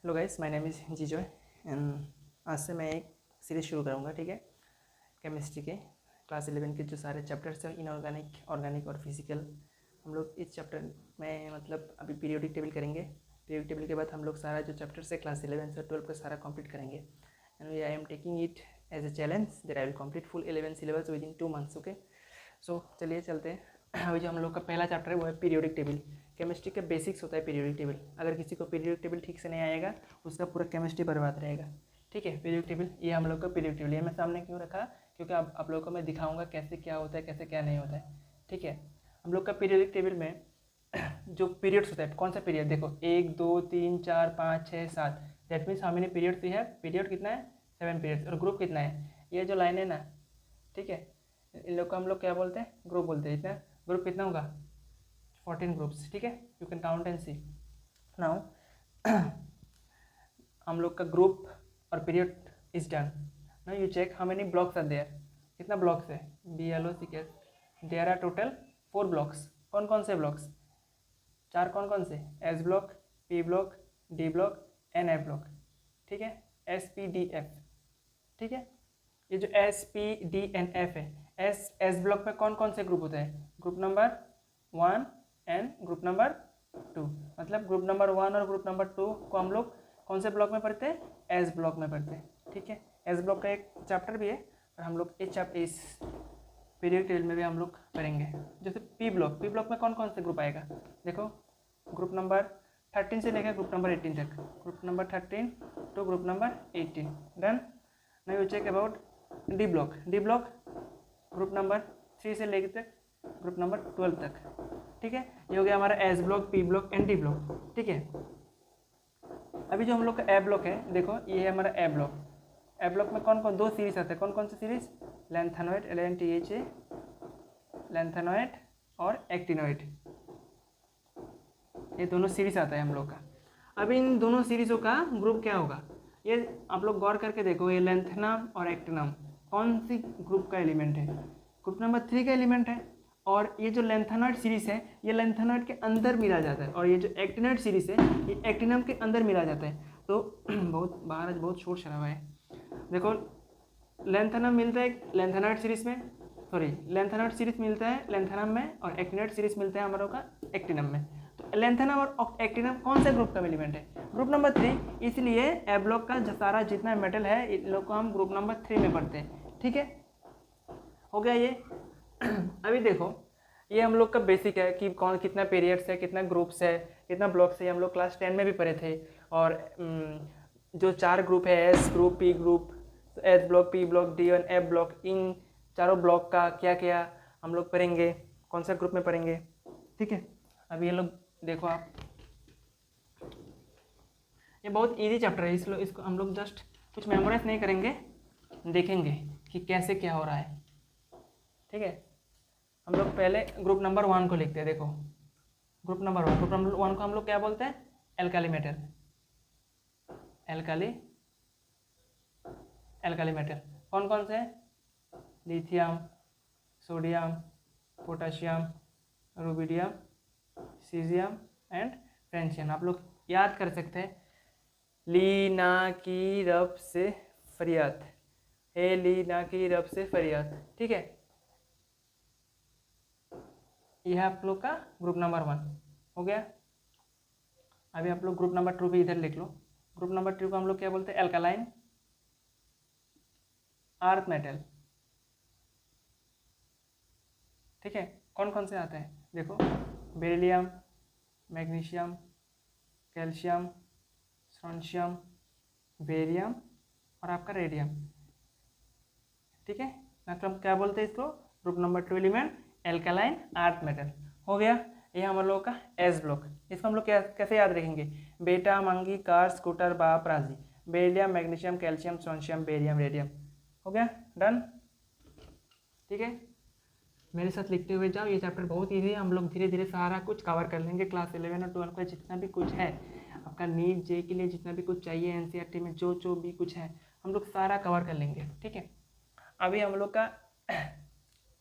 Hello guys, my name is Jijoy and आज से मैं एक सीरीज़ शुरू करूँगा। ठीक है, केमिस्ट्री के क्लास 11 के जो सारे चैप्टर्स हैं, इनऑर्गेनिक, ऑर्गेनिक और फिजिकल, हम लोग इस चैप्टर में मतलब अभी पीरियोडिक टेबल करेंगे। पीरियोडिक टेबल के बाद हम लोग सारा जो चैप्टर्स है क्लास 11 से 12 का सारा कंप्लीट करेंगे। And I am taking it as a challenge that I will complete full 11 syllabus within 2 months. Okay, so चलिए चलते हैं। अभी जो हम लोग का पहला चैप्टर है वो है पीरियोडिक टेबल। केमिस्ट्री का बेसिक्स होता है पीरियोडिक टेबल। अगर किसी को पीरियोडिक टेबल ठीक से नहीं आएगा उसका पूरा केमिस्ट्री बर्बाद रहेगा। ठीक है, पीरियोडिक टेबल ये हम लोग का पीरियोडिक टेबल। ये मैं सामने क्यों रखा? क्योंकि आप लोगों को मैं दिखाऊंगा कैसे क्या होता है, कैसे क्या नहीं होता है। ठीक है, हम लोग का पीरियोडिक टेबल में जो पीरियड्स होता है, कौन सा पीरियड देखो, 1 2 3 4 5 6 7, that means how many periods we have. Period कितना है? 7 पीरियड्स। और ग्रुप कितना है? ये जो लाइन है ना, ठीक है, इन लोग को हम लोग क्या बोलते हैं? ग्रुप बोलते हैं। इतना ग्रुप कितना होगा? 14 ग्रुप्स। ठीक है, you can count and see now. हम लोग का ग्रुप और period is done. Now you check how many blocks are there. कितना ब्लॉक्स है? BLOCK, there are total 4 blocks. कौन कौन से ब्लॉक्स? 4 कौन कौन से? S block, P block, D block and F block. ठीक है, SPDF। ठीक है, ये जो SPDNF है, एस ब्लॉक में कौन कौन से ग्रुप होते हैं? Group number 1 and group number 2। मतलब ग्रुप नंबर 1 और ग्रुप नंबर 2 को हम लोग कौन से ब्लॉक में पढ़ते हैं? एस ब्लॉक में पढ़ते हैं। ठीक है, एस ब्लॉक का एक चैप्टर भी है और हम लोग इस पीरियड टेबल में भी हम लोग करेंगे। जैसे पी ब्लॉक में कौन कौन से ग्रुप आएगा? देखो, ग्रुप नंबर 13 से लेकर ग्रुप नंबर 18 तक। Group number 13 to group number 18। Done. Now you check about D block. Group number 3 से लेकर तक ग्रुप नंबर 12 तक। ठीक है, ये हो गया हमारा S block, P block and D block. ठीक है, अभी जो हम लोग का ए ब्लॉक है, देखो ये है हमारा ए ब्लॉक। ए ब्लॉक में कौन कौन 2 सीरीज आते हैं? कौन कौन सी सीरीज? लेंथेनॉइड, LNTHA, लेंथेनॉइड और एक्टिनॉइड, ये दोनों सीरीज आता है हम लोग का। अभी इन दोनों सीरीजों का ग्रुप क्या होगा? ये आप लोग गौर करके देखो, ये लेंथेनम और एक्टिनम कौन सी ग्रुप का एलिमेंट है? ग्रुप नंबर 3 का एलिमेंट है। और ये जो लेंथेनॉइड सीरीज है, ये लेंथेनॉइड के अंदर मिला जाता है, और ये जो एक्टिनॉइड सीरीज है ये एक्टिनम के अंदर मिला जाता है। तो बहुत बाहर आज बहुत शोर शराबा है। देखो, लेंथेनम मिलता है लेंथेनॉइड सीरीज में, सॉरी लेंथेनॉइड सीरीज मिलता है लेंथेनम में, और एक्टिनॉइड सीरीज मिलता है हमारे का एक्टिनम में। तो लेंथेनम और एक्टिनम कौन से ग्रुप का एलिमेंट है? Group number 3। इसलिए ए ब्लॉक का सारा जितना मेटल है इन लोग को हम ग्रुप नंबर 3 में पढ़ते हैं। ठीक है, हो गया ये। अभी देखो, ये हम लोग का बेसिक है कि कौन कितना पीरियड्स है, कितना ग्रुप्स है, कितना ब्लॉक्स है, हम लोग क्लास 10 में भी पढ़े थे। और जो 4 ग्रुप है, S group, P group, S block, P block, D और एफ ब्लॉक, इन चारों ब्लॉक का क्या क्या हम लोग पढ़ेंगे, कौन सा ग्रुप में पढ़ेंगे। ठीक है, अभी ये लोग देखो, आप ये बहुत इजी चैप्टर है, इसलिए इसको हम लोग जस्ट कुछ मेमोराइज नहीं करेंगे, देखेंगे कि कैसे क्या हो रहा है। ठीक है, हम लोग पहले ग्रुप नंबर 1 को लिखते हैं। देखो, ग्रुप नंबर 1 को हम लोग क्या बोलते हैं? Alkali metal. एल्काली मेटल कौन कौन से हैं? Lithium, sodium, potassium, rubidium, caesium and francium. आप लोग याद कर सकते हैं, ली ना की रब से फरियाद, हे ली ना की रब से फरियाद। ठीक है, यह है आप लोग का ग्रुप नंबर 1 हो गया। अभी आप लोग ग्रुप नंबर 2 भी इधर लिख लो। ग्रुप नंबर 2 को हम लोग क्या बोलते हैं? Alkaline earth metal. ठीक है, कौन कौन से आते हैं? देखो, beryllium, magnesium, calcium, strontium, barium और आपका रेडियम। ठीक है, मतलब क्या बोलते हैं इसको? Group number 2 element alkaline earth metal. हो गया, ये हम लोगों का एस ब्लॉक। इसको हम लोग कैसे याद रखेंगे? बेटा, मंगी, कार, स्कूटर, बाप, राजी। Beryllium, magnesium, calcium, strontium, barium, radium. हो गया, डन। ठीक है, मेरे साथ लिखते हुए जाओ। ये चैप्टर बहुत ईजी है, हम लोग धीरे धीरे सारा कुछ कवर कर लेंगे। क्लास 11 और 12 का जितना भी कुछ है, आपका नीट जे के लिए जितना भी कुछ चाहिए, NCERT में जो भी कुछ है, हम लोग सारा कवर कर लेंगे। ठीक है, अभी हम लोग का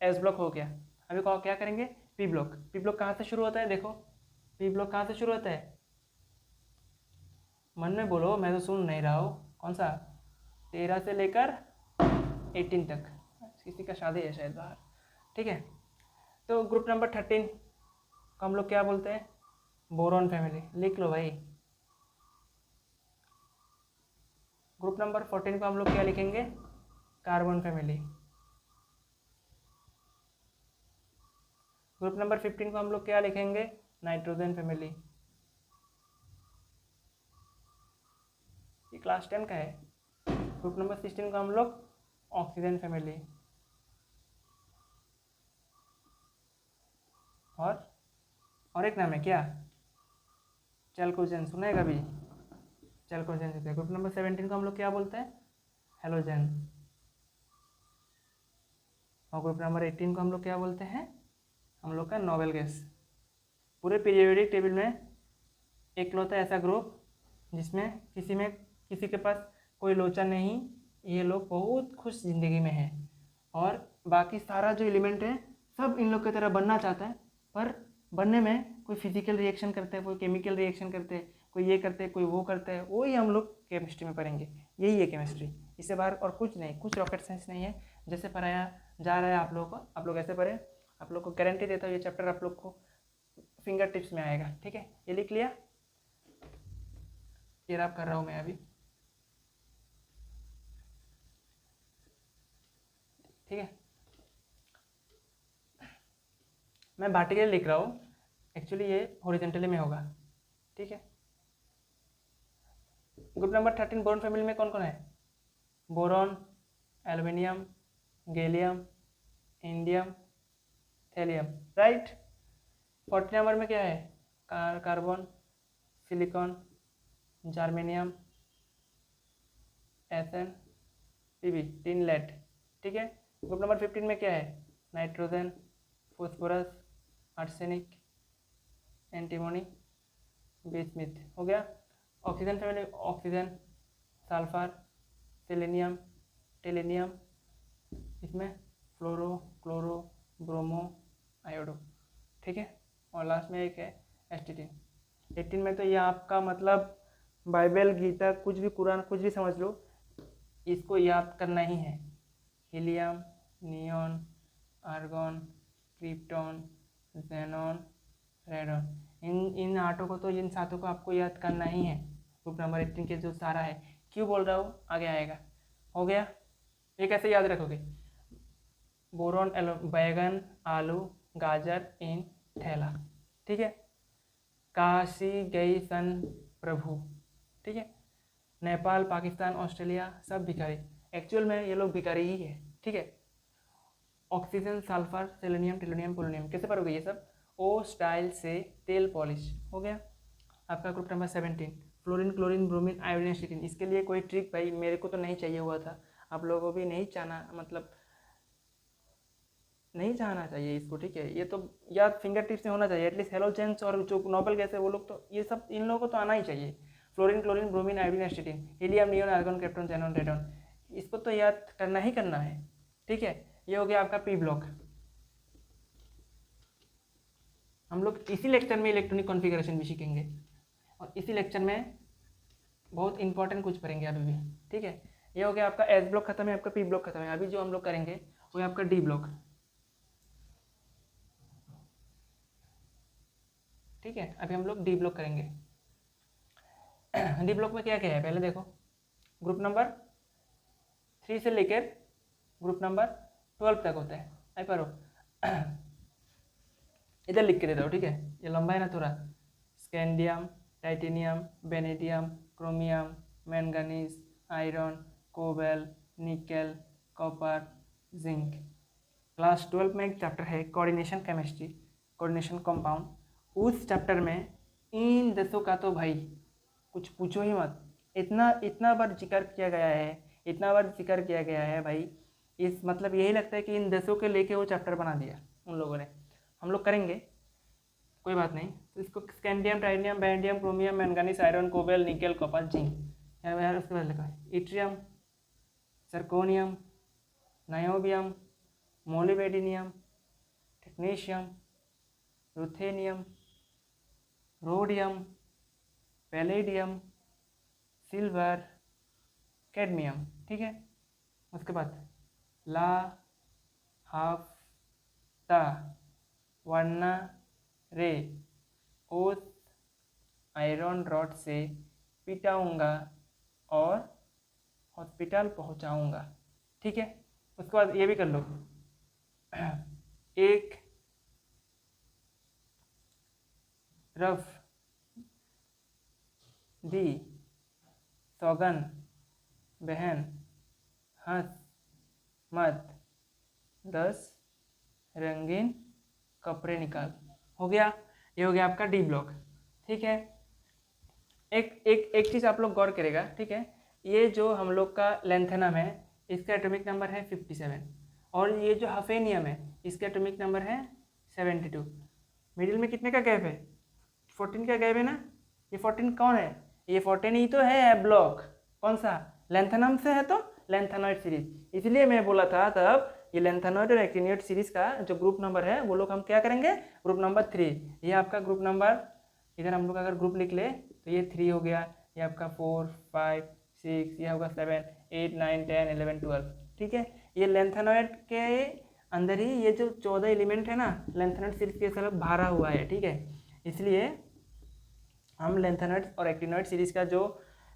एस ब्लॉक हो गया। अभी क्या करेंगे? P block. पी ब्लॉक कहाँ से शुरू होता है? देखो, पी ब्लॉक कहाँ से शुरू होता है? मन में बोलो, मैं तो सुन नहीं रहा हूँ। कौन सा? 13 से लेकर 18 तक। किसी का शादी है शायद बाहर। ठीक है, तो ग्रुप नंबर 13 को हम लोग क्या बोलते हैं? Boron family. लिख लो भाई। ग्रुप नंबर 14 को हम लोग क्या लिखेंगे? Carbon family. ग्रुप नंबर 15 को हम लोग क्या लिखेंगे? Nitrogen family. ये क्लास 10 का है। ग्रुप नंबर 16 को हम लोग ऑक्सीजन फैमिली। और एक नाम है क्या? चैल्कोजेन। सुना है कभी? चैल्कोजेन होता है। ग्रुप नंबर 17 को हम लोग क्या बोलते हैं? हेलोजन। और ग्रुप नंबर 18 को हम लोग क्या बोलते हैं? हम लोग का नोबेल गैस। पूरे पीरियोडिक टेबल में एकलौता ऐसा ग्रुप जिसमें किसी के पास कोई लोचा नहीं। ये लोग बहुत खुश जिंदगी में है, और बाकी सारा जो एलिमेंट है सब इन लोग की तरह बनना चाहता है, पर बनने में कोई फिजिकल रिएक्शन करते हैं, कोई केमिकल रिएक्शन करते हैं, कोई ये करते हैं, कोई वो करता है। वो ही हम लोग केमिस्ट्री में पढ़ेंगे। यही है केमिस्ट्री, इससे बाहर और कुछ नहीं, कुछ रॉकेट साइंस नहीं है। जैसे पढ़ाया जा रहा है आप लोगों को, आप लोग ऐसे पढ़े। आप लोग को गारंटी देता हूँ ये चैप्टर आप लोग को फिंगर टिप्स में आएगा। ठीक है, ये लिख लिया? ये रैप कर रहा हूँ मैं अभी। ठीक है, मैं वर्टिकली लिख रहा हूँ, एक्चुअली ये हॉरिजॉन्टली में होगा। ठीक है, ग्रुप नंबर 13 बोरॉन फैमिली में कौन कौन है? Boron, aluminium, gallium, indium, thallium. Right. 14 number में क्या है? Carbon, silicon, germanium, SN, PB, tin lead. ठीक है, ग्रुप नंबर 15 में क्या है? Nitrogen, phosphorus, arsenic, antimony, bismuth. हो गया। Oxygen family, oxygen, sulphur, selenium, tellurium, इसमें फ्लोरो, क्लोरो, ब्रोमो, आयोडो। ठीक है, और लास्ट में एक है एस्टिटीन। 18 में तो ये आपका मतलब बाइबल, गीता, कुछ भी, कुरान, कुछ भी समझ लो, इसको याद करना ही है। Helium, neon, argon, krypton, xenon, radon. इन आठों को तो, इन सातों को आपको याद करना ही है। ग्रुप नंबर 18 के जो सारा है, क्यों बोल रहा हूँ आगे आएगा। हो गया? ये कैसे याद रखोगे? बोरॉन, बैगन, आलू, गाजर, इन, थैला। ठीक है, काशी गई सन प्रभु। ठीक है, नेपाल, पाकिस्तान, ऑस्ट्रेलिया सब भिखारी। एक्चुअल में ये लोग भिखारी ही है। ठीक है, ऑक्सीजन, सल्फर, सेलेनियम, टेलोनियम, पोलोनियम कैसे पढ़ोगे ये सब? ओ स्टाइल से तेल पॉलिश। हो गया आपका group number 17। Fluorine, chlorine, bromine, iodine, astatine. इसके लिए कोई ट्रिक भाई मेरे को तो नहीं चाहिए हुआ था, आप लोगों को भी नहीं चाहना, मतलब नहीं चाहना चाहिए इसको। ठीक है, ये तो याद फिंगर टिप्स में होना चाहिए एटलीस्ट। हेलोजेंस और जो नोबेल गैस है वो लोग तो, ये सब इन लोगों को तो आना ही चाहिए। Fluorine, chlorine, bromine, iodine, astatine, helium, neon, argon, krypton, xenon, radon. इसको तो याद करना ही करना है। ठीक है, ये हो गया आपका पी ब्लॉक। हम लोग इसी लेक्चर में इलेक्ट्रॉनिक कॉन्फ़िगरेशन भी सीखेंगे, और इसी लेक्चर में बहुत इंपॉर्टेंट कुछ करेंगे अभी भी। ठीक है, ये हो गया आपका एस ब्लॉक खत्म है, आपका पी ब्लॉक खत्म है। अभी जो हम लोग करेंगे वो है आपका डी ब्लॉक। ठीक है, अभी हम लोग डी ब्लॉक करेंगे। डी ब्लॉक में क्या क्या है पहले देखो। ग्रुप नंबर 3 से लेकर ग्रुप नंबर 12 तक होता है। आई पारो इधर लिख के देता हूँ। ठीक है, ये लंबा है ना थोड़ा। Scandium, titanium, vanadium, chromium, manganese, iron, cobalt, nickel, copper, zinc. Class 12 में एक चैप्टर है कोऑर्डिनेशन केमिस्ट्री, कोऑर्डिनेशन कंपाउंड। उस चैप्टर में इन 10 का तो भाई कुछ पूछो ही मत। इतना इतना बार जिक्र किया गया है, इतना बार जिक्र किया गया है भाई। इस मतलब यही लगता है कि इन 10 के लेके वो चैप्टर बना दिया उन लोगों ने। हम लोग करेंगे, कोई बात नहीं। तो इसको scandium, titanium, beryllium, chromium, manganese, iron, cobalt, nickel, copper, zinc. यार उसके बाद लिखा है yttrium, zirconium, niobium, molybdenum, technetium, ruthenium, rhodium, palladium, silver, cadmium, ठीक है। उसके बाद ला हाफ्ता वर्ना रे उस आयरन रॉड से पिटाऊंगा और हॉस्पिटल पहुंचाऊंगा, ठीक है। उसके बाद ये भी कर लो, एक रफ दी सौगन बहन हंस मत 10 रंगीन कपड़े निकाल। हो गया, ये हो गया आपका डी ब्लॉक, ठीक है। एक चीज़ आप लोग गौर करेगा, ठीक है। ये जो हम लोग का लेंथेनम है इसका एटॉमिक नंबर है 57 और ये जो हफेनियम है इसका एटॉमिक नंबर है 72। मिडिल में कितने का गैप है? 14 का गैप है ना। ये 14 कौन है? ये 14 ही तो है ब्लॉक। कौन सा? लेंथेनम से है तो लेंथेनॉइड सीरीज। इसलिए मैं बोला था तब ये लेंथेनॉइड और एक्टिनॉइड सीरीज का जो ग्रुप नंबर है वो लोग हम क्या करेंगे? Group number 3। ये आपका ग्रुप नंबर, इधर हम लोग अगर ग्रुप लिख ले तो ये 3 हो गया, ये आपका 4 5 6, ये होगा 7 8 9 10 11 12, ठीक है। ये लेंथेनॉइड के अंदर ही ये जो 14 एलिमेंट है ना लेंथेनॉइड सीरीज के साथ भरा हुआ है, ठीक है। इसलिए हम लेंथेनॉइड और एक्टिनॉइड सीरीज का जो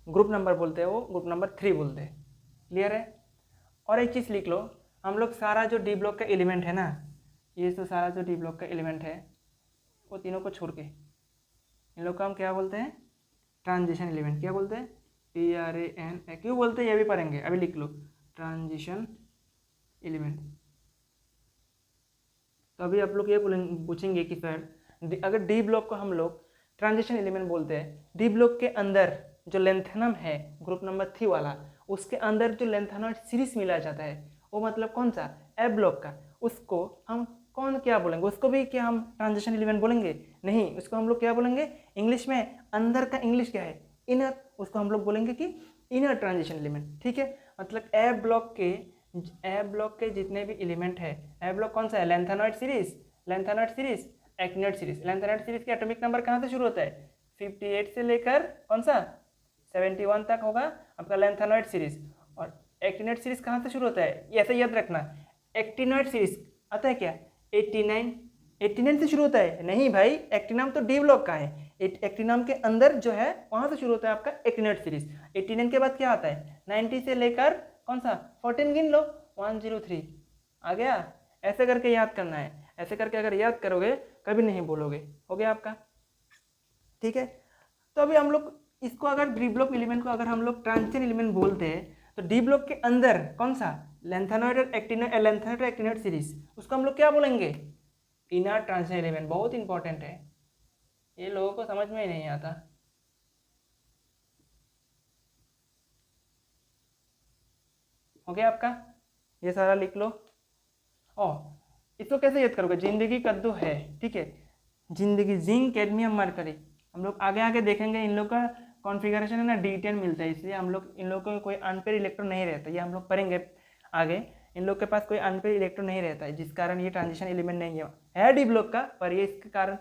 ग्रुप नंबर बोलते हैं वो ग्रुप नंबर 3 बोलते हैं। क्लियर है? और एक चीज़ लिख लो, हम लोग सारा जो डी ब्लॉक का एलिमेंट है ना, ये तो सारा जो डी ब्लॉक का एलिमेंट है वो तीनों को छोड़ के इन लोग का हम क्या बोलते हैं? Transition element. क्या बोलते हैं? TRAN। क्यों बोलते हैं ये भी पढ़ेंगे, अभी लिख लो ट्रांजिशन एलिमेंट। तो अभी आप लोग ये पूछेंगे कि सर अगर डी ब्लॉक को हम लोग ट्रांजिशन एलिमेंट बोलते हैं, डी ब्लॉक के अंदर जो लेंथेनम है ग्रुप नंबर 3 वाला, उसके अंदर जो लेंथेनॉइड सीरीज मिला जाता है वो मतलब कौन सा? ए ब्लॉक का, उसको हम कौन क्या बोलेंगे? उसको भी क्या हम ट्रांजिशन एलिमेंट बोलेंगे? नहीं, उसको हम लोग क्या बोलेंगे? इंग्लिश में अंदर का इंग्लिश क्या है? इनर। उसको हम लोग बोलेंगे कि इनर ट्रांजिशन एलिमेंट, ठीक है। मतलब ए ब्लॉक के जितने भी एलिमेंट है, ए ब्लॉक कौन सा है? Lanthanoid series, actinoid series. Lanthanoid series के एटॉमिक नंबर कहाँ से शुरू होता है? 58 से लेकर कौन सा 71 तक होगा आपका लेंथेनॉइड सीरीज। और एक्टिनॉइड सीरीज कहाँ से शुरू होता है? ये ऐसे याद रखना, एक्टिनॉइड सीरीज आता है क्या? 89 से शुरू होता है? नहीं भाई, एक्टिनम तो डी ब्लॉक का है। एक्टिनम के अंदर जो है वहाँ से शुरू होता है आपका एक्टिनॉइड सीरीज। 89 के बाद क्या आता है? 90 से लेकर कौन सा 14 गिन लो, 103 आ गया। ऐसे करके याद करना है, ऐसे करके अगर याद करोगे कभी नहीं बोलोगे। हो गया आपका, ठीक है। तो अभी हम लोग इसको अगर डी ब्लॉक एलिमेंट को अगर हम लोग ट्रांजिशन एलिमेंट बोलते हैं तो डी ब्लॉक के अंदर कौन सा? लेंथेनॉइड और एक्टिनॉइड सीरीज, उसको हम लोग क्या बोलेंगे? Inner transition element. बहुत इंपॉर्टेंट है, ये लोगों को समझ में ही नहीं आता। हो गया आपका, ये सारा लिख लो। ओ, इसको कैसे याद करोगे? जिंदगी कद्दू है, ठीक है। जिंदगी, जिंक कैडमियम मरकरी, हम लोग आगे आगे देखेंगे इन लोग का कॉन्फ़िगरेशन है ना D10 मिलता है, इसलिए हम लोग इन लोगों को कोई अनपेयर इलेक्ट्रॉन नहीं रहता, ये हम लोग पढ़ेंगे आगे। इन लोग के पास कोई अनपेयर इलेक्ट्रॉन नहीं रहता है, जिस कारण ये ट्रांजिशन एलिमेंट नहीं है डी ब्लॉक का, पर ये इसके कारण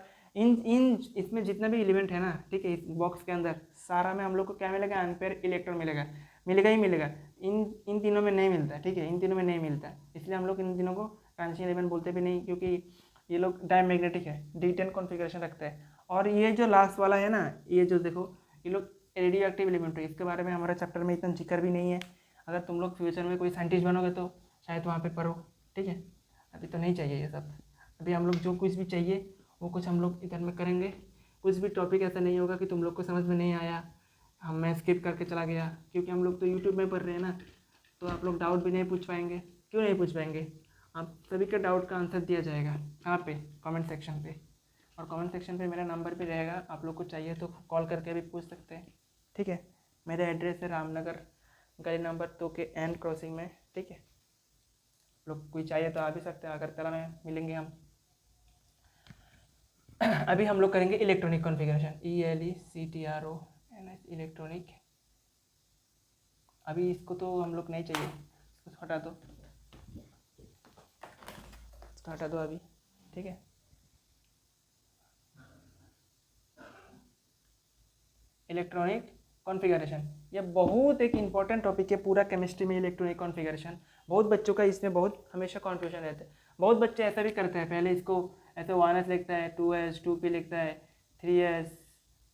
इसमें जितना भी एलिमेंट है ना, ठीक है, इस बॉक्स के अंदर सारा में हम लोग को क्या मिलेगा? अनपेयर इलेक्ट्रॉन मिलेगा, मिलेगा ही मिलेगा। इन तीनों में नहीं मिलता, ठीक है, इन तीनों में नहीं मिलता, इसलिए हम लोग इन तीनों को ट्रांजिशन एलिमेंट बोलते भी नहीं, क्योंकि ये लोग डायमैग्नेटिक है, D10 कॉन्फ़िगरेशन रखता है। और ये जो लास्ट वाला है ना, ये जो देखो, ये लोग रेडियो एक्टिव एलिमेंट है, इसके बारे में हमारे चैप्टर में इतना जिक्र भी नहीं है। अगर तुम लोग फ्यूचर में कोई साइंटिस्ट बनोगे तो शायद वहाँ पे पढ़ो, ठीक है। अभी तो नहीं चाहिए ये सब, अभी हम लोग जो कुछ भी चाहिए वो कुछ हम लोग इधर में करेंगे। कुछ भी टॉपिक ऐसा नहीं होगा कि तुम लोग को समझ में नहीं आया, मैं स्किप करके चला गया, क्योंकि हम लोग तो यूट्यूब में पढ़ रहे हैं ना, तो आप लोग डाउट भी नहीं पूछ पाएंगे। क्यों नहीं पूछ पाएंगे? आप सभी के डाउट का आंसर दिया जाएगा कहाँ पे? कमेंट सेक्शन पे। और कमेंट सेक्शन पे मेरा नंबर भी रहेगा, आप लोग को चाहिए तो कॉल करके भी पूछ सकते हैं, ठीक है। मेरा एड्रेस है रामनगर, गली नंबर 2 के एंड क्रॉसिंग में, ठीक है। लोग कोई चाहिए तो आ भी सकते हैं, अगरतला में मिलेंगे हम। अभी हम लोग करेंगे इलेक्ट्रॉनिक कॉन्फ़िगरेशन, ELECTRONIC इलेक्ट्रॉनिक। अभी इसको तो हम लोग नहीं चाहिए, इसको हटा दो, इसको हटा दो अभी, ठीक है। इलेक्ट्रॉनिक कॉन्फ़िगरेशन, ये बहुत एक इंपॉर्टेंट टॉपिक है पूरा केमिस्ट्री में, इलेक्ट्रॉनिक कॉन्फ़िगरेशन। बहुत बच्चों का इसमें बहुत हमेशा कॉन्फ्यूजन रहता है। बहुत बच्चे ऐसा भी करते हैं, पहले इसको ऐसे 1s लिखता है, 2s 2p लिखता है, 3s,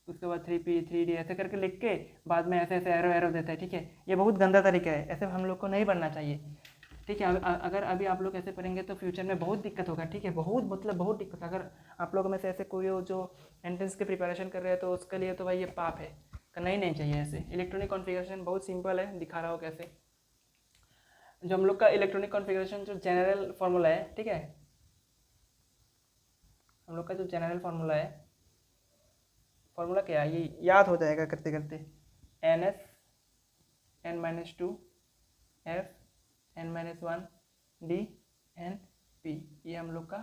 उसके बाद 3p 3d ऐसे करके लिख के बाद में ऐसे ऐसे एरो एरो देता है। ठीक है, ये बहुत गंदा तरीका है, ऐसे हम लोग को नहीं पढ़ना चाहिए। ठीक है, अगर अभी आप लोग ऐसे पढ़ेंगे तो फ्यूचर में बहुत दिक्कत होगा। ठीक है, बहुत मतलब बहुत दिक्कत। अगर आप लोगों में से ऐसे कोई हो जो एंट्रेंस की प्रिपरेशन कर रहे हैं तो उसके लिए तो भाई ये पाप है, करना ही नहीं चाहिए ऐसे। इलेक्ट्रॉनिक कॉन्फ़िगरेशन बहुत सिंपल है, दिखा रहा हो कैसे। जो हम लोग का इलेक्ट्रॉनिक कॉन्फ़िगरेशन जो जनरल फार्मूला है, ठीक है, हम लोग का जो जनरल फार्मूला है, फार्मूला क्या है ये याद हो जाएगा करते करते। NS n-2 F n-1 D N P, ये हम लोग का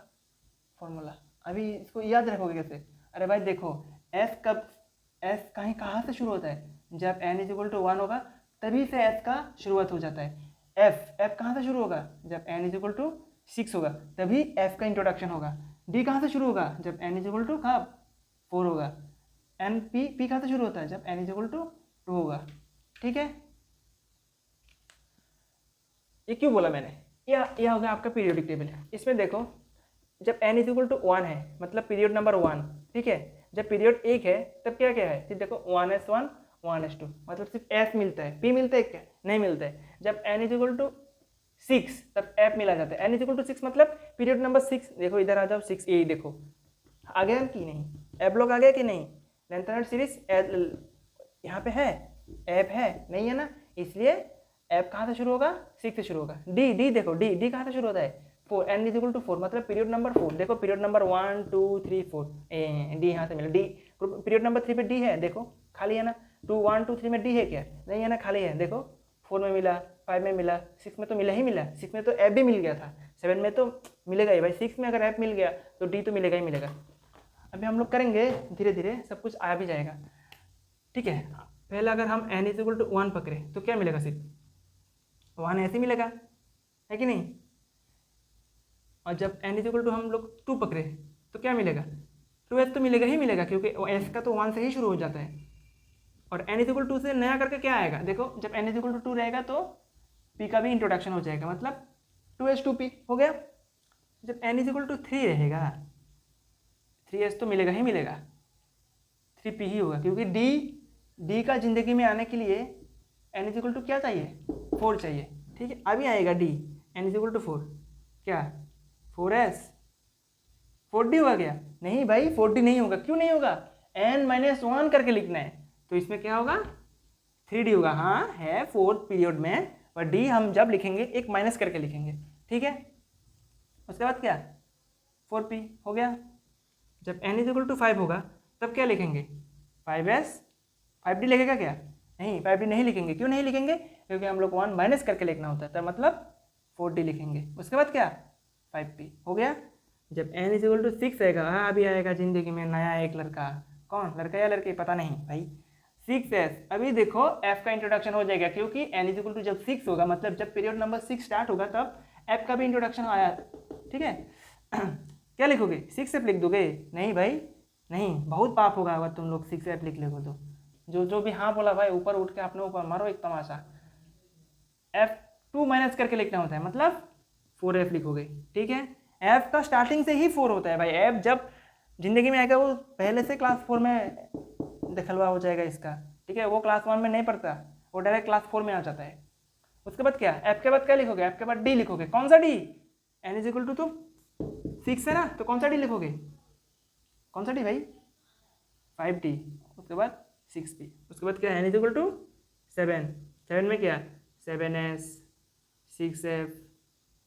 फॉर्मूला। अभी इसको याद रखोगे कैसे? अरे भाई देखो, S कहाँ से शुरू होता है? जब n=1 होगा तभी से S का शुरुआत हो जाता है। F कहाँ से शुरू होगा? जब n=6 होगा तभी F का इंट्रोडक्शन होगा। D कहाँ से शुरू होगा? जब n=4 होगा। P कहाँ से शुरू होता है? जब n=2 होगा। ठीक है, ये क्यों बोला मैंने? यह हो गया आपका पीरियोडिक टेबल। इसमें देखो, जब n=1 है मतलब पीरियड नंबर 1, ठीक है। जब पीरियड 1 है तब क्या क्या है? देखो 1s1 1s2, मतलब सिर्फ s मिलता है, p मिलता है क्या? नहीं मिलता है। जब n=6 तब f मिला जाता है। n=6 मतलब पीरियड नंबर 6। देखो इधर आ जाओ, 6 यही देखो आ गया कि नहीं? f लॉग आ गया कि नहीं? लेंथेनॉइड सीरीज यहाँ पे है, f है नहीं है ना, इसलिए f कहाँ से शुरू होगा? 6 से शुरू होगा। d देखो, d कहाँ से शुरू होता है? 4, n=4 मतलब पीरियड नंबर 4। देखो पीरियड नंबर 1 2 3 4 डी यहाँ से मिला। डी पीरियड नंबर 3 पे डी है, देखो खाली है ना। 1 2 3 में डी है क्या? नहीं है ना, खाली है। देखो 4 में मिला, 5 में मिला, 6 में तो मिला ही मिला। 6 में तो एफ भी मिल गया था, 7 में तो मिलेगा ही भाई। 6 में अगर एफ मिल गया तो डी तो मिलेगा ही मिलेगा। अभी हम लोग करेंगे धीरे धीरे, सब कुछ आ भी जाएगा। ठीक है, पहले अगर हम n=1 पकड़े तो क्या मिलेगा? सिर्फ 1 ऐसे मिलेगा, है कि नहीं? और जब n= हम लोग 2 पकड़े तो क्या मिलेगा? 2s तो मिलेगा ही मिलेगा, क्योंकि s का तो 1 से ही शुरू हो जाता है। और n=2 से नया करके क्या आएगा? देखो जब n=2 रहेगा तो p का भी इंट्रोडक्शन हो जाएगा, मतलब 2s 2p हो गया। जब n=3 रहेगा, 3s तो मिलेगा ही मिलेगा, 3p ही होगा, क्योंकि d का जिंदगी में आने के लिए n= क्या चाहिए? 4 चाहिए। ठीक है, अभी आएगा d, n=4 क्या 4s 4d होगा क्या? नहीं भाई 4d नहीं होगा। क्यों नहीं होगा? n-1 करके लिखना है, तो इसमें क्या होगा? 3d होगा। हाँ है 4th पीरियड में, पर d हम जब लिखेंगे एक माइनस करके लिखेंगे। ठीक है, उसके बाद क्या? 4p हो गया। जब n=5 होगा तब क्या लिखेंगे? 5s 5d लिखेगा क्या? नहीं, 5d नहीं लिखेंगे। क्यों नहीं लिखेंगे? क्योंकि हम लोग 1 माइनस करके लिखना होता है, तो मतलब 4d लिखेंगे। उसके बाद क्या? 5p हो गया। जब n=6 रहेगा, हाँ अभी आएगा जिंदगी में नया एक लड़का। कौन? लड़का या लड़की? पता नहीं भाई। 6s। अभी देखो f का इंट्रोडक्शन हो जाएगा, क्योंकि n= जब 6 होगा मतलब जब पीरियड नंबर 6 स्टार्ट होगा तब f का भी इंट्रोडक्शन आया। ठीक है क्या लिखोगे? 6f लिख दोगे? नहीं भाई नहीं, बहुत पाप होगा अगर तुम लोग 6f लिख लोगे तो। जो भी हाँ बोला भाई, ऊपर उठ के अपने ऊपर मारो एक तमाशा। f 2 माइनस करके लिखना होता है, मतलब 4f लिखोगे। ठीक है, f का स्टार्टिंग से ही 4 होता है भाई। f जब जिंदगी में आएगा वो पहले से क्लास 4 में दखलवा हो जाएगा इसका। ठीक है, वो क्लास 1 में नहीं पढ़ता, वो डायरेक्ट क्लास 4 में आ जाता है। उसके बाद क्या? f के बाद क्या लिखोगे? f के बाद d लिखोगे। कौन सा d? n= तो 6 है ना, तो कौन सा d लिखोगे? कौन सा d भाई? 5d। उसके बाद 6p। उसके बाद क्या? n=7। 7 में क्या? 7s 6f।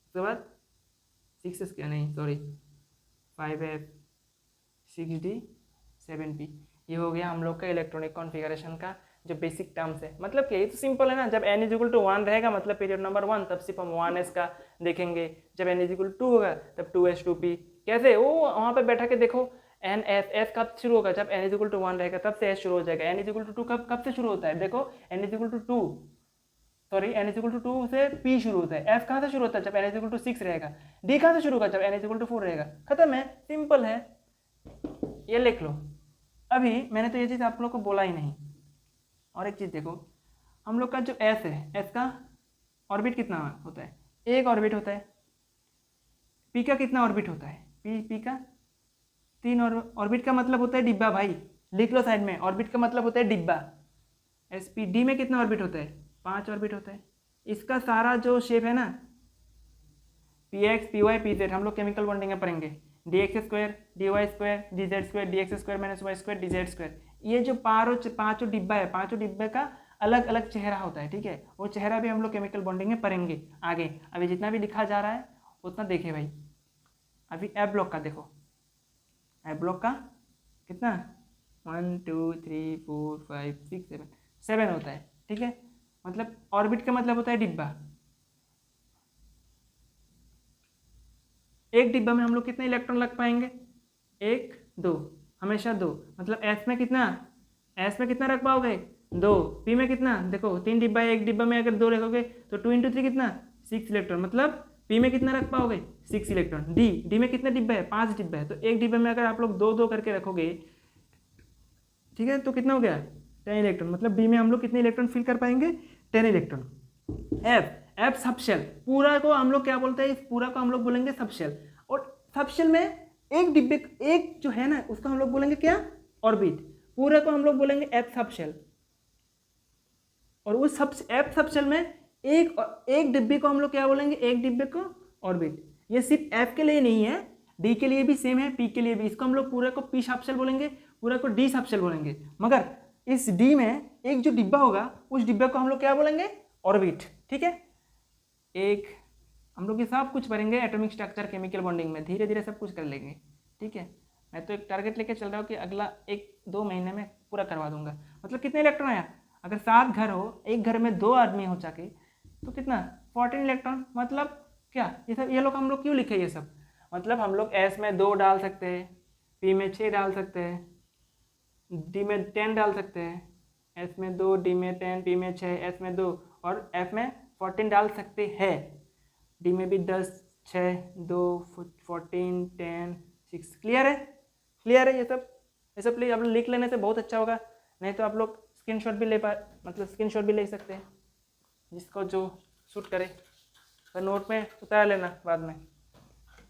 उसके बाद 6s क्या? नहीं सॉरी, 5f 6d 7p। ये हो गया हम लोग का इलेक्ट्रॉनिक कॉन्फ़िगरेशन का जो बेसिक टर्म्स है। मतलब क्या, ये तो सिंपल है ना। जब n=1 रहेगा मतलब पीरियड नंबर 1, तब सिर्फ हम 1s का देखेंगे। जब n=2 होगा तब 2s 2p। कैसे? वो वहाँ पे बैठा के देखो, s कब शुरू होगा? जब n=1 रहेगा तब से s शुरू हो जाएगा। n=2 कब से शुरू होता है? देखो n=2 सॉरी n=2 से p शुरू होता है। f कहाँ से शुरू होता है? जब n=6 रहेगा। d कहाँ से शुरू होगा? जब n=4 रहेगा। खत्म है, सिंपल है, ये लिख लो। अभी मैंने तो ये चीज़ आप लोग को बोला ही नहीं, और एक चीज़ देखो, हम लोग का जो एस है, एस का ऑर्बिट कितना होता है? एक ऑर्बिट होता है। पी का कितना ऑर्बिट होता है? पी का 3 ऑर्बिट का मतलब होता है डिब्बा भाई, लिख लो साइड में, ऑर्बिट का मतलब होता है डिब्बा। एस पी डी में कितना ऑर्बिट होता है? 5 ऑर्बिट होता है। इसका सारा जो शेप है ना, p x p y p z, हम लोग केमिकल बॉन्डिंग में पढ़ेंगे, d x square d y square d z square d x square minus y square d z square. ये जो पाँचों डिब्बा है, पाँचों डिब्बे का अलग अलग चेहरा होता है, ठीक है। वो चेहरा भी हम लोग केमिकल बॉन्डिंग में पढ़ेंगे आगे। अभी जितना भी लिखा जा रहा है उतना देखे भाई। अभी ए ब्लॉक का देखो, ए ब्लॉक का कितना? 1 2 3 4 5 6 7 7 होता है, ठीक है। मतलब ऑर्बिट का मतलब होता है डिब्बा। एक डिब्बा में हम लोग कितने इलेक्ट्रॉन लग पाएंगे? 1 2, हमेशा 2। मतलब एस में कितना, एस में कितना रख पाओगे? 2। पी में कितना? देखो 3 डिब्बा है, एक डिब्बा में अगर 2 रखोगे तो 2 × 3 कितना? 6 इलेक्ट्रॉन। मतलब पी में कितना रख पाओगे? 6 इलेक्ट्रॉन। डी में कितने डिब्बे है? 5 डिब्बे है। तो एक डिब्बे में अगर आप लोग 2 2 करके रखोगे, ठीक है, तो कितना हो गया? 10 इलेक्ट्रॉन। मतलब डी में हम लोग कितने इलेक्ट्रॉन फिल कर पाएंगे? 10 इलेक्ट्रॉन। एफ सबशेल, पूरा को हम लोग क्या बोलते हैं? इस पूरा को हम लोग बोलेंगे सबशेल। और सबशेल में एक डिब्बे, एक जो है ना, उसको हम लोग बोलेंगे क्या? ऑर्बिट। पूरे को हम लोग बोलेंगे एफ सबशेल। और उस एफ सबशेल में एक डिब्बे को हम लोग क्या बोलेंगे? एक डिब्बे को ऑर्बिट। ये सिर्फ एफ के लिए नहीं है, डी के लिए भी सेम है, पी के लिए भी। इसको हम लोग पूरे को पी सबशेल बोलेंगे, पूरे को डी सबशेल बोलेंगे। मगर इस डी में एक जो डिब्बा होगा, उस डिब्बे को हम लोग क्या बोलेंगे? ऑर्बिट, ठीक है। एक हम लोग ये सब कुछ पढ़ेंगे एटॉमिक स्ट्रक्चर, केमिकल बॉन्डिंग में, धीरे धीरे सब कुछ कर लेंगे, ठीक है। मैं तो एक टारगेट लेके चल रहा हूँ कि अगला 1-2 महीने में पूरा करवा दूंगा। मतलब कितने इलेक्ट्रॉन आया? अगर 7 घर हो, एक घर में 2 आदमी हो जाके, तो कितना? 14 इलेक्ट्रॉन। मतलब क्या ये सब, ये लोग हम लोग क्यों लिखे ये सब? मतलब हम लोग एस में 2 डाल सकते हैं, पी में 6 डाल सकते हैं, डी में 10 डाल सकते हैं, एस में 2, डी में 10, पी में 6, एस में 2 और एफ में 14 डाल सकते हैं। डी में भी 10, 6, 2, 14, 10, 6। क्लियर है? क्लियर है? ये सब प्लीज आप लोग लिख लेने से बहुत अच्छा होगा। नहीं तो आप लोग स्क्रीनशॉट भी मतलब स्क्रीनशॉट भी ले सकते हैं, जिसको जो शूट करे, तो नोट में उतार लेना बाद में।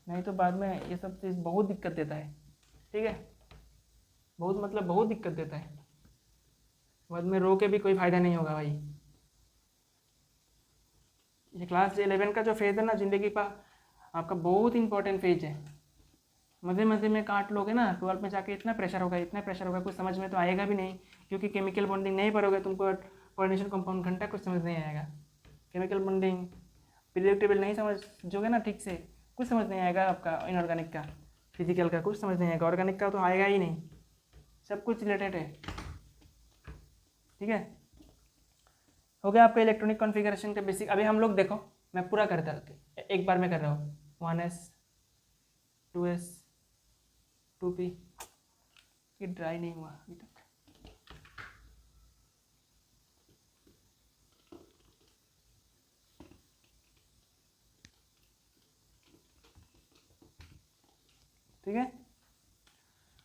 नहीं तो बाद में ये सब चीज़ बहुत दिक्कत देता है, ठीक है। बहुत दिक्कत देता है। बाद में रो के भी कोई फ़ायदा नहीं होगा भाई। ये क्लास 11 का जो फेज़ है ना ज़िंदगी का, आपका बहुत इंपॉर्टेंट फेज है। मज़े मज़े में काट लोगे ना, 12 में जाके इतना प्रेशर होगा, कुछ समझ में तो आएगा भी नहीं। क्योंकि केमिकल बॉन्डिंग नहीं पढ़ोगे, तुमको कोऑर्डिनेशन कंपाउंड घंटा कुछ समझ नहीं आएगा। केमिकल बॉन्डिंग पीरियोडिक टेबल नहीं समझोगे ना ठीक से, कुछ समझ नहीं आएगा आपका। इनऑर्गेनिक का, फिजिकल का कुछ समझ नहीं आएगा, ऑर्गेनिक का तो आएगा ही नहीं। सब कुछ रिलेटेड है, ठीक है। हो गया आपका इलेक्ट्रॉनिक कॉन्फ़िगरेशन का बेसिक। अभी हम लोग देखो, मैं पूरा करता एक बार में कर रहा हूँ। 1s 2s 2p, ये ड्राई नहीं हुआ अभी तक। ठीक है,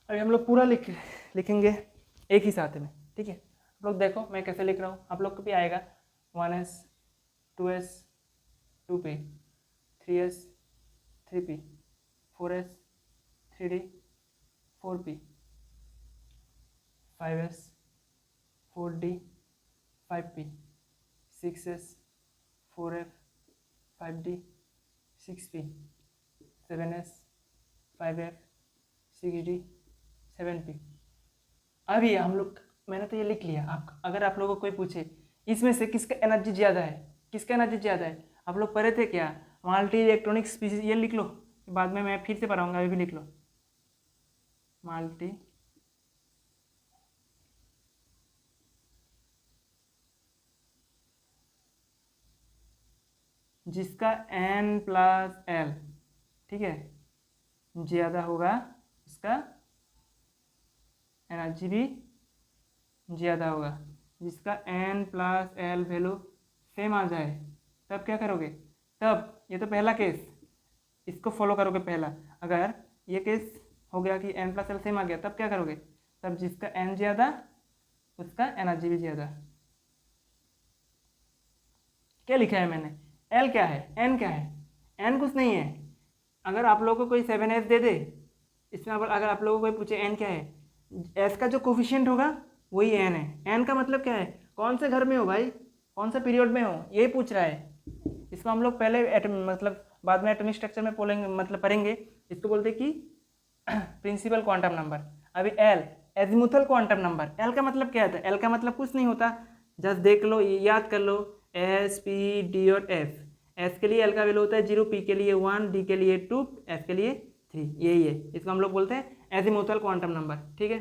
अभी हम लोग पूरा लिखेंगे एक ही साथ में, ठीक है। आप लोग देखो मैं कैसे लिख रहा हूँ, आप लोग को भी आएगा। 1s 2s 2p 3s 3p 4s 3d 4p 5s 4d 5p 6s 4f 5d 6p 7s 5f 6d 7p। अभी हम लोग, मैंने तो ये लिख लिया। आप अगर आप लोगों को कोई पूछे इसमें से किसका एनर्जी ज़्यादा है, किसका एनर्जी ज़्यादा है, आप लोग पढ़े थे क्या? मल्टी इलेक्ट्रॉनिक स्पीसीज, ये लिख लो, बाद में मैं फिर से पढ़ाऊँगा, अभी भी लिख लो। मल्टी जिसका n+l, ठीक है, ज़्यादा होगा, इसका एनर्जी भी ज़्यादा होगा। जिसका n+l वैल्यू सेम आ जाए तब क्या करोगे? तब ये तो पहला केस, इसको फॉलो करोगे पहला। अगर ये केस हो गया कि n+l सेम आ गया, तब क्या करोगे? तब जिसका n ज़्यादा उसका एनर्जी भी ज़्यादा। क्या लिखा है मैंने, एल क्या है, एन क्या है, एन कुछ नहीं है। अगर आप लोगों को कोई 7s दे दे, इसमें अगर आप लोगों को कोई पूछे एन क्या है, एस का जो कोफिशिएंट होगा वही एन है। एन का मतलब क्या है, कौन से घर में हो भाई, कौन से पीरियड में हो, ये पूछ रहा है। इसको हम लोग पहले मतलब बाद में एटॉमिक स्ट्रक्चर में बोलेंगे, मतलब पढ़ेंगे। इसको बोलते कि प्रिंसिपल क्वांटम नंबर। अभी L, azimuthal quantum number. L का मतलब क्या होता है, एल का मतलब कुछ नहीं होता, जस्ट देख लो, याद कर लो, एस पी डी और एफ। एस के लिए एल का वैल्यू होता है 0, पी के लिए 1, डी के लिए 2, एफ के लिए 3, यही है। इसको हम लोग बोलते हैं एजिमुथल क्वांटम नंबर। ठीक है,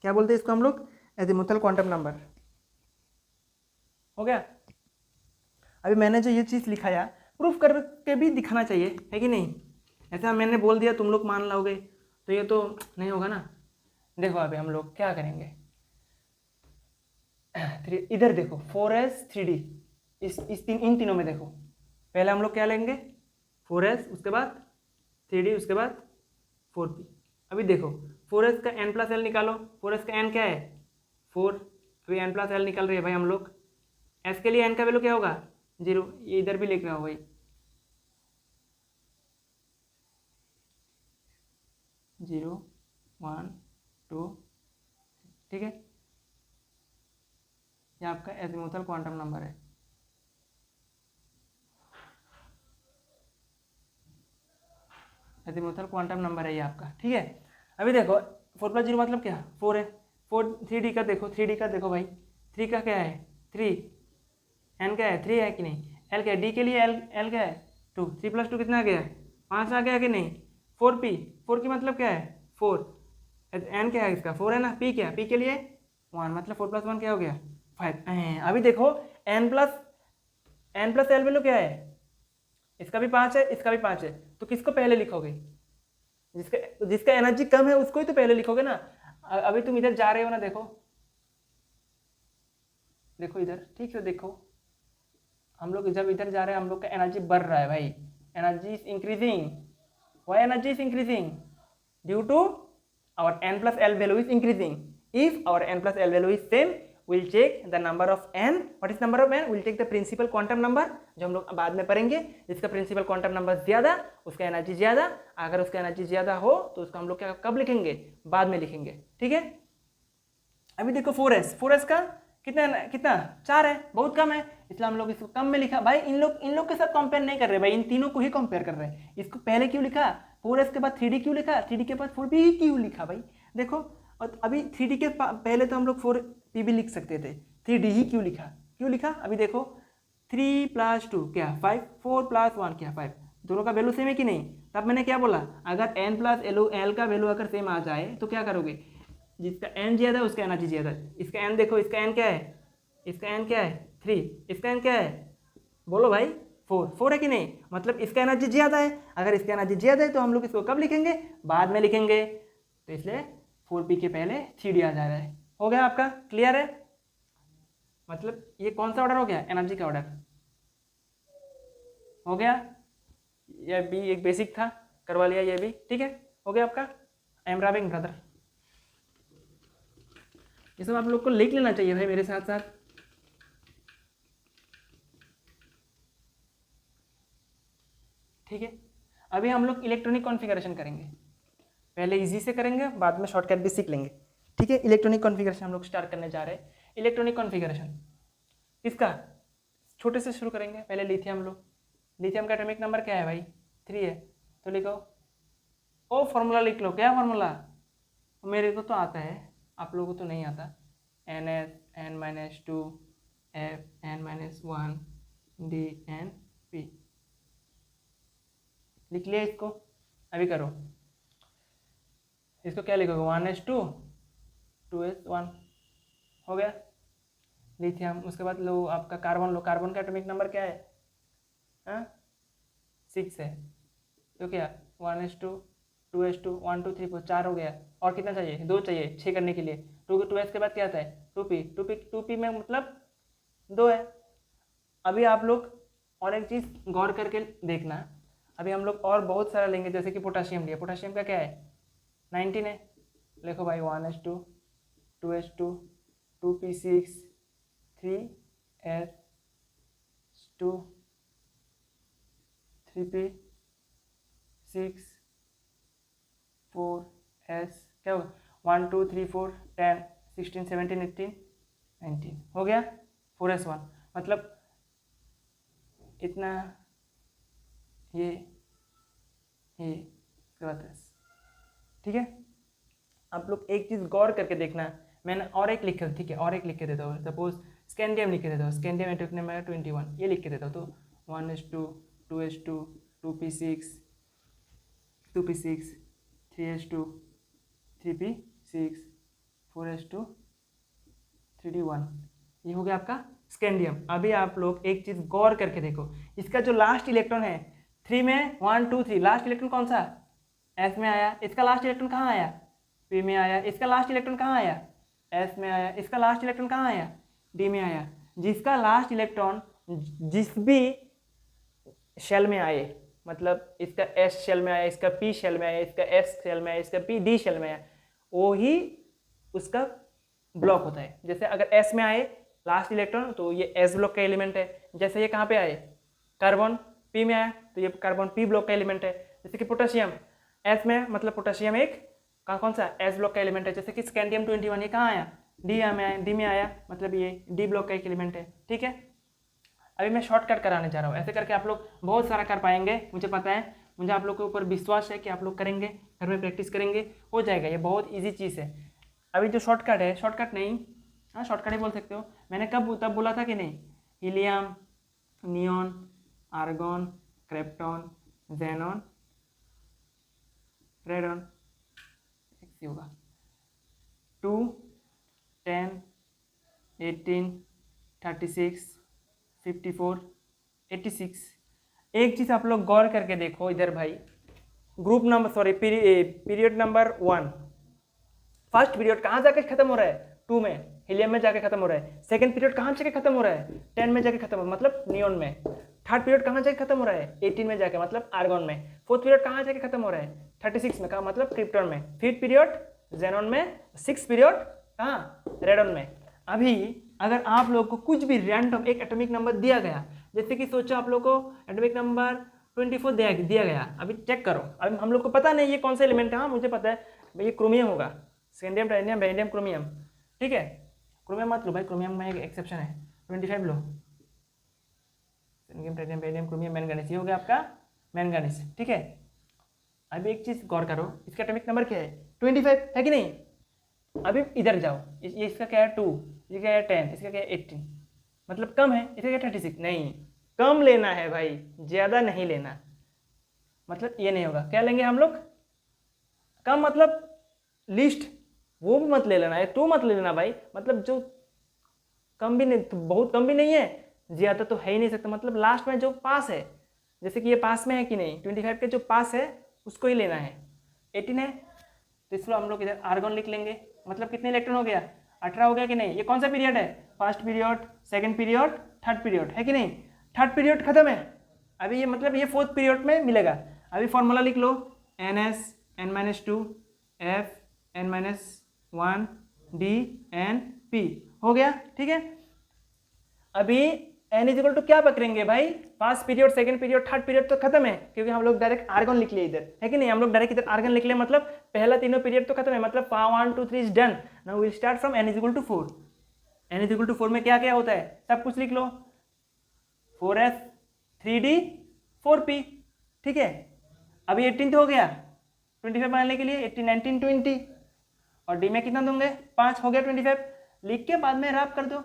क्या बोलते हैं इसको हम लोग, एजिमुथल क्वांटम नंबर। हो गया। अभी मैंने जो ये चीज़ लिखाया, प्रूफ करके भी दिखाना चाहिए, है कि नहीं। ऐसा मैंने बोल दिया तुम लोग मान लोगे तो ये तो नहीं होगा ना। देखो अभी हम लोग क्या करेंगे, इधर देखो 4s 3d, इन तीनों में देखो। पहले हम लोग क्या लेंगे, 4s, उसके बाद 3d, उसके बाद 4p। अभी देखो 4s का n प्लस एल निकालो। 4s का n क्या है, 4। अभी n प्लस एल निकल रही है भाई हम लोग। s के लिए n का वैल्यू क्या होगा, 0। ये इधर भी लिख रहा हो भाई, 0 1 2। ठीक है, ये आपका एजिमुथल क्वांटम नंबर है। एजिमुथल क्वांटम नंबर है ये आपका। ठीक है, अभी देखो 4 + 0 मतलब क्या, 4 है। 4, 3d का देखो, 3d का देखो भाई, 3 का क्या है 3, n क्या है 3 है कि नहीं, l क्या है, d के लिए l क्या है 2, 3 + 2 कितना आ गया, 5 आ गया कि नहीं। 4p, 4 की मतलब क्या है 4, n क्या है इसका 4 है ना। p क्या, p के लिए 1, मतलब 4 + 1 क्या हो गया 5। अभी देखो n प्लस एल वैल्यू क्या है, इसका भी 5 है, इसका भी 5 है, तो किसको पहले लिखोगे, जिसका एनर्जी कम है उसको ही तो पहले लिखोगे ना। अभी तुम इधर जा रहे हो ना, देखो देखो इधर, ठीक से देखो, हम लोग जब इधर जा रहे हैं हम लोग का एनर्जी बढ़ रहा है भाई, energy is increasing. Why energy is increasing, due to our n plus l value is increasing. If our n plus l value is same, we'll check the number of n. What is number of n? We'll take the principal quantum number, जो हम लोग बाद में पढ़ेंगे। जिसका principal quantum number ज्यादा, उसका energy ज्यादा। अगर उसका एनर्जी ज्यादा हो तो उसका हम लोग क्या कब लिखेंगे, बाद में लिखेंगे। ठीक है, अभी देखो 4s का कितना 4 है, बहुत कम है, इसलिए हम लोग इसको कम में लिखा। भाई इन लोग के साथ कंपेयर नहीं कर रहे भाई, इन तीनों को ही कंपेयर कर रहे हैं। इसको पहले क्यों लिखा, 4s के बाद 3d क्यों लिखा, 3d के बाद 4p क्यों लिखा भाई। देखो, और अभी 3d के पहले तो हम लोग 4p भी लिख सकते थे, 3d ही क्यों लिखा। अभी देखो 3 + 2 क्या 5, 4 + 1 क्या 5, दोनों का वैल्यू सेम है कि नहीं। तब मैंने क्या बोला, अगर n + l का वैल्यू अगर सेम आ जाए तो क्या करोगे, जिसका n ज्यादा है उसका एनर्जी ज्यादा है। इसका n देखो, इसका n क्या है, इसका n क्या है 3, इसका n क्या है, बोलो भाई 4 है कि नहीं, मतलब इसका एनर्जी ज्यादा है। अगर इसका एनर्जी ज्यादा है तो हम लोग इसको कब लिखेंगे, बाद में लिखेंगे, तो इसलिए 4p के पहले 3d आ जा रहा है। हो गया आपका, क्लियर है। मतलब ये कौन सा ऑर्डर हो गया, एनर्जी का ऑर्डर हो गया। ये भी एक बेसिक था, करवा लिया ये भी। ठीक है, हो गया आपका। आई एम राविंग ब्रदर, ये सब आप लोग को लिख लेना चाहिए भाई मेरे साथ साथ। ठीक है, अभी हम लोग इलेक्ट्रॉनिक कॉन्फ़िगरेशन करेंगे, पहले इजी से करेंगे, बाद में शॉर्टकट भी सीख लेंगे। ठीक है, इलेक्ट्रॉनिक कॉन्फ़िगरेशन हम लोग स्टार्ट करने जा रहे हैं। इलेक्ट्रॉनिक कॉन्फ़िगरेशन इसका छोटे से शुरू करेंगे। पहले लिथियम लो, लिथियम का एटॉमिक नंबर क्या है भाई 3 है, तो लिखो ओ फॉर्मूला लिख लो। क्या फॉर्मूला, मेरे को तो आता है, आप लोगों को तो नहीं आता। n(n-2) f(n-1) d(n)p लिख लिया इसको। अभी करो इसको, क्या लिखोगे 1s2 2s1, हो गया लिथियम। उसके बाद लो आपका कार्बन, लो कार्बन का एटॉमिक नंबर क्या है, हाँ 6 है, तो क्या 1s2 2s2 1 2 3 4 4 हो गया। और कितना चाहिए, 2 चाहिए 6 करने के लिए। 2s के बाद क्या आता है 2p में मतलब 2 है। अभी आप लोग और एक चीज़ गौर करके देखना, अभी हम लोग और बहुत सारा लेंगे, जैसे कि पोटाशियम लिया, पोटाशियम का क्या है 19 है, लिखो भाई 1s2 2s2 2p6 3s 2 3p 6 4 s क्या होगा 1 2 3 4 10 16 17 18 19 हो गया 4s1 मतलब इतना ये इसके बाद s। ठीक है, आप लोग एक चीज़ गौर करके देखना, मैंने और एक लिखा, ठीक है, और एक लिख के देता हूँ, सपोज स्कैंडियम लिख के देता हूँ, स्कैंडियम एटॉमिक नंबर 21, ये लिख के देता हूँ, तो 1s2 2s2 2p6 2p6 3s2 3p6 4s2 3d1, ये हो गया आपका स्कैंडियम। अभी आप लोग एक चीज़ गौर करके देखो, इसका जो लास्ट इलेक्ट्रॉन है 3 में 1 2 3, लास्ट इलेक्ट्रॉन कौन सा s में आया, इसका लास्ट इलेक्ट्रॉन कहाँ आया p में आया, इसका लास्ट इलेक्ट्रॉन कहाँ आया s में आया, इसका लास्ट इलेक्ट्रॉन कहाँ आया d में आया। जिसका लास्ट इलेक्ट्रॉन जिस भी शेल में आए, मतलब इसका s शेल में आया, इसका p शेल में आया, इसका s शेल में आया, इसका p d शेल में आया, वो ही उसका ब्लॉक होता है। जैसे अगर s में आए लास्ट इलेक्ट्रॉन तो ये s ब्लॉक का एलिमेंट है। जैसे ये कहाँ पे आए कार्बन p में आया तो ये कार्बन p ब्लॉक का एलिमेंट है। जैसे कि पोटेशियम s में, मतलब पोटेशियम एक कौन सा s ब्लॉक का एलिमेंट है। जैसे कि स्कैंडियम 21 ये कहाँ आया डी में आया, मतलब ये d ब्लॉक का एक एलिमेंट है। ठीक है, अभी मैं शॉर्टकट कराने जा रहा हूँ, ऐसे करके आप लोग बहुत सारा कर पाएंगे, मुझे पता है, मुझे आप लोग के ऊपर विश्वास है कि आप लोग करेंगे, घर में प्रैक्टिस करेंगे, हो जाएगा, ये बहुत इजी चीज़ है। अभी जो शॉर्टकट है, शॉर्टकट नहीं, हाँ शॉर्टकट ही बोल सकते हो, मैंने कब तब बोला था कि नहीं, helium, neon, argon, krypton, xenon, radon, होगा 2 10 18 36 54 86। एक चीज़ आप लोग गौर करके देखो इधर भाई, group number sorry period number 1, first period कहाँ जाके खत्म हो रहा है 2 में, हीलियम में जाके खत्म हो रहा है। सेकंड पीरियड कहाँ जाके खत्म हो रहा है 10 में जाके खत्म हो, मतलब नियॉन में। थर्ड पीरियड कहाँ जाके खत्म हो रहा है 18 में जाके, मतलब आर्गॉन में। फोर्थ पीरियड कहाँ जाके खत्म हो रहा है 36 में, कहा मतलब क्रिप्टॉन में। फिफ्थ पीरियड जेनॉन में, सिक्स पीरियड कहाँ रेडॉन में। अभी अगर आप लोग को कुछ भी रैंडम एक एटॉमिक नंबर दिया गया, जैसे कि सोचो आप लोग को एटॉमिक नंबर 24 दिया गया, अभी चेक करो, अभी हम लोग को पता नहीं ये कौन सा एलिमेंट है, हाँ मुझे पता है भाई ये क्रोमियम होगा, स्कैंडियम, टाइटेनियम, बेरिलियम, क्रोमियम। ठीक है, क्रोमियम मत लो भाई, क्रोमियम में एक एक्सेप्शन है, 25 लो, scandium, titanium, beryllium, chromium, manganese, ये हो गया आपका मैंगनीज। ठीक है, अभी एक चीज़ गौर करो, इसका एटॉमिक नंबर क्या है 25 है कि नहीं। अभी इधर जाओ, ये इसका क्या है 2, ये क्या है 10, इसका क्या है 18, मतलब कम है, इसका क्या 36, नहीं कम लेना है भाई, ज़्यादा नहीं लेना, मतलब ये नहीं होगा, क्या लेंगे हम लोग कम, मतलब लिस्ट, वो भी मत ले लेना है, तो मत ले लेना भाई, मतलब जो कम भी नहीं, तो बहुत कम भी नहीं है, ज़्यादा तो है ही नहीं सकता, मतलब लास्ट में जो पास है, जैसे कि ये पास में है कि नहीं, 25 के जो पास है उसको ही लेना है। 18 है तो इसको हम लोग इधर आर्गन लिख लेंगे, मतलब कितने इलेक्ट्रॉन हो गया 18 हो गया कि नहीं। ये कौन सा पीरियड है, first period, second period, third period, है कि नहीं। थर्ड पीरियड खत्म है, अभी ये मतलब ये फोर्थ पीरियड में मिलेगा। अभी फॉर्मूला लिख लो, NS n-2 F n-1 D N P, हो गया। ठीक है, अभी n इज इक्वल टू क्या पकड़ेंगे भाई, first period, second period, third period तो खत्म है, क्योंकि हम लोग डायरेक्ट आर्गन लिख लिए इधर, है कि नहीं, हम लोग डायरेक्ट इधर आर्गन लिख लिए, मतलब पहला तीनों पीरियड तो खत्म है, मतलब 1 2 3 is done. Now will start from n is equal to 4। n is equal to 4 में क्या क्या होता है सब कुछ लिख लो, 4s 3d 4p। ठीक है, अभी 18 तो हो गया, 25 बनाने के लिए 18 19 20, और डी में कितना दूंगे 5, हो गया 25। लिख के बाद में रैप कर दो।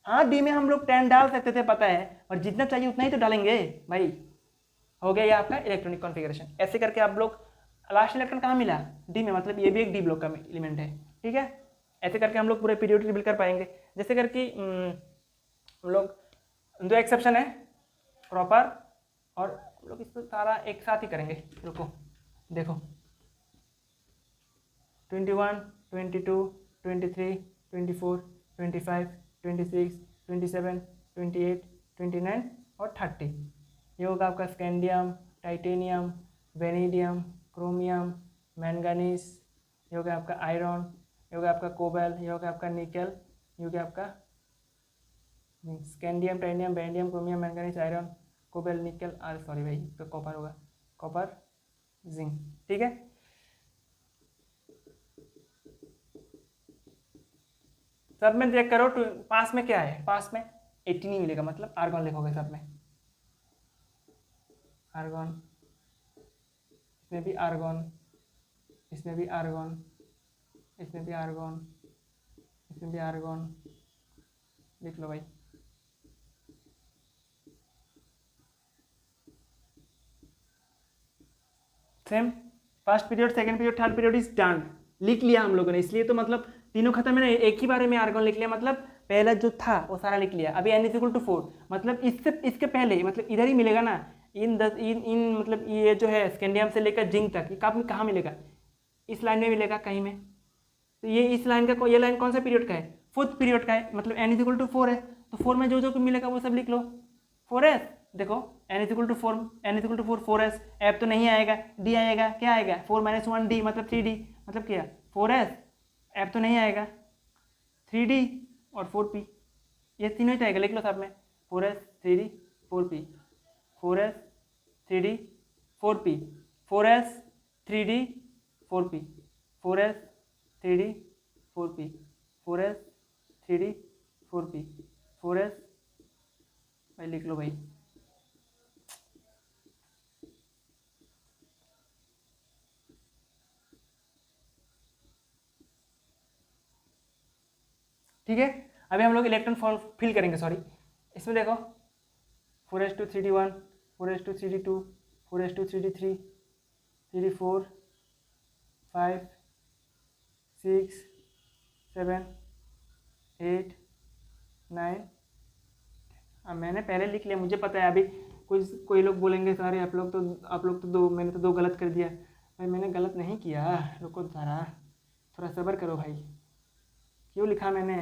हाँ डी में हम लोग 10 डाल सकते थे पता है, और जितना चाहिए उतना ही तो डालेंगे भाई। हो गया ये आपका इलेक्ट्रॉनिक कॉन्फ़िगरेशन। ऐसे करके आप लोग लास्ट इलेक्ट्रॉन कहाँ मिला डी में, मतलब ये भी एक डी ब्लॉक का एलिमेंट है। ठीक है, ऐसे करके हम लोग पूरे पीरियड रिवील कर पाएंगे। जैसे करके हम लोग दो एक्सेप्शन है प्रॉपर, और हम लोग इसको सारा एक साथ ही करेंगे। रुको देखो 21 22 23 24 25 26 27 28 29 और 30, ये होगा आपका scandium, titanium, vanadium, chromium, manganese, ये हो गया आपका आयरन, ये हो गया आपका कोबल, ये हो गया आपका निकल, ये हो गया आपका scandium, titanium, beryllium, chromium, manganese, iron, cobalt, निकल, सॉरी भाई तो कॉपर होगा, कॉपर, जिंक। ठीक है, सब में चेक करो पास में क्या है, पास में 18 ही मिलेगा, मतलब आर्गन लिखोगे सब में, आर्गन, इसमें भी आर्गन, इसमें भी आर्गन, इसमें भी आर्गन, इसमें भी आर्गन, लिख लो भाई। Same, first period, second period, third period is done, लिख लिया हम लोगों ने, इसलिए तो मतलब तीनों खत्म मैंने एक ही बारे में आर्गन लिख लिया, मतलब पहला जो था वो सारा लिख लिया। अभी n इक्वल टू 4, मतलब इसके पहले मतलब इधर ही मिलेगा ना, इन मतलब ये जो है स्कैंडियम से लेकर जिंक तक, ये कहाँ मिलेगा, इस लाइन में मिलेगा कहीं में। तो ये इस लाइन का, ये लाइन कौन सा पीरियड का है, फोर्थ पीरियड का है, मतलब n इक्वल टू 4 है, तो 4 में जो जो मिलेगा वो सब लिख लो। 4s, देखो n equal to 4, n equal to 4, 4s, f तो नहीं आएगा, d आएगा, क्या आएगा 4 - 1 d मतलब 3d, मतलब क्या 4s, एफ तो नहीं आएगा, 3d और 4p, ये तीनों ही तो आएगा, लिख लो साथ में 4s 3d 4p, 4s 3d 4p, 4s 3d 4p, 4s 3d 4p, 4s 3d 4p, 4s, भाई लिख लो भाई। ठीक है, अभी हम लोग इलेक्ट्रॉन फॉर्म फिल करेंगे, सॉरी इसमें देखो 4s2 3d1, 4s2 3d2, 4s2 3d3, 3d4, 5 6 7 8 9, अब मैंने पहले लिख लिया, मुझे पता है। अभी कोई लोग बोलेंगे सारे आप लोग तो दो, मैंने तो 2 गलत कर दिया, भाई मैंने गलत नहीं किया, रुको ज़रा, थोड़ा सब्र करो भाई, क्यों लिखा मैंने,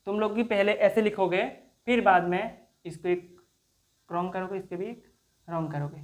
तुम लोग भी पहले ऐसे लिखोगे, फिर बाद में इसको एक रॉन्ग करोगे, इसके भी एक रॉन्ग करोगे।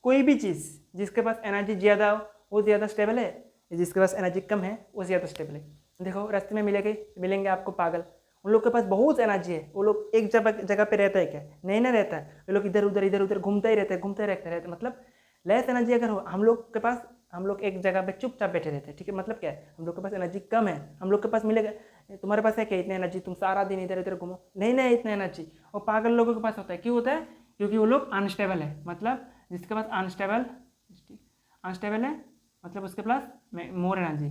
कोई भी चीज़ जिसके पास एनर्जी ज़्यादा हो वो ज़्यादा स्टेबल है, जिसके पास एनर्जी कम है वो ज़्यादा स्टेबल है। देखो रास्ते में मिलेंगे आपको पागल, उन लोग के पास बहुत एनर्जी है, वो लोग एक जगह पे रहता है क्या, नहीं ना रहता है, वो लोग इधर उधर घूमता ही रहता है, मतलब लेस एनर्जी अगर हो, हम लोग एक जगह पे चुपचाप बैठे रहते हैं, ठीक है, मतलब क्या है, हम लोग के पास एनर्जी कम है, हम लोग के पास मिलेगा, तुम्हारे पास है क्या इतनी एनर्जी, तुम सारा दिन इधर उधर घूमो, नहीं इतना एनर्जी, और पागल लोगों के पास होता है, क्यों होता है, क्योंकि वो लोग अनस्टेबल है, मतलब जिसके पास अनस्टेबल है मतलब उसके पास मोर एनर्जी,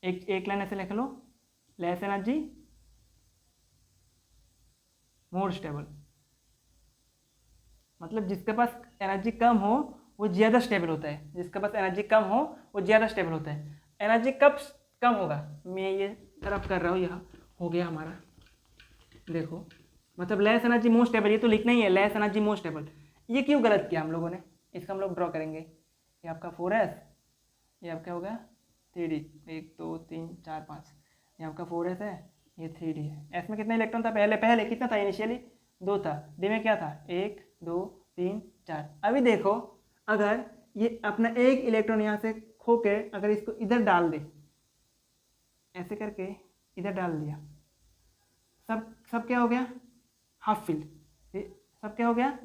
एक लाइन ऐसे लिख लो, लेस एनर्जी मोर स्टेबल, मतलब जिसके पास एनर्जी कम हो वो ज़्यादा स्टेबल होता है, जिसके पास एनर्जी कम हो वो ज़्यादा स्टेबल होता है। एनर्जी कब कम होगा, मैं ये तरफ कर रहा हूँ, यहाँ हो गया हमारा, देखो मतलब लेस एनर्जी मोस्ट स्टेबल, ये तो लिखना ही है, लेस एनर्जी मोस्ट स्टेबल। ये क्यों गलत किया हम लोगों ने, इसका हम लोग ड्रॉ करेंगे, ये आपका 4s, ये आपका होगा 3d, 1 2 3 4 5, ये आपका 4s है, ये 3d है। एस में कितना इलेक्ट्रॉन था, पहले कितना था, इनिशियली 2 था, डी में क्या था 1 2 3 4। अभी देखो अगर ये अपना एक इलेक्ट्रॉन यहाँ से खो के अगर इसको इधर डाल दे, ऐसे करके इधर डाल दिया, सब क्या हो गया, हाफ फिल, सब क्या हो गया,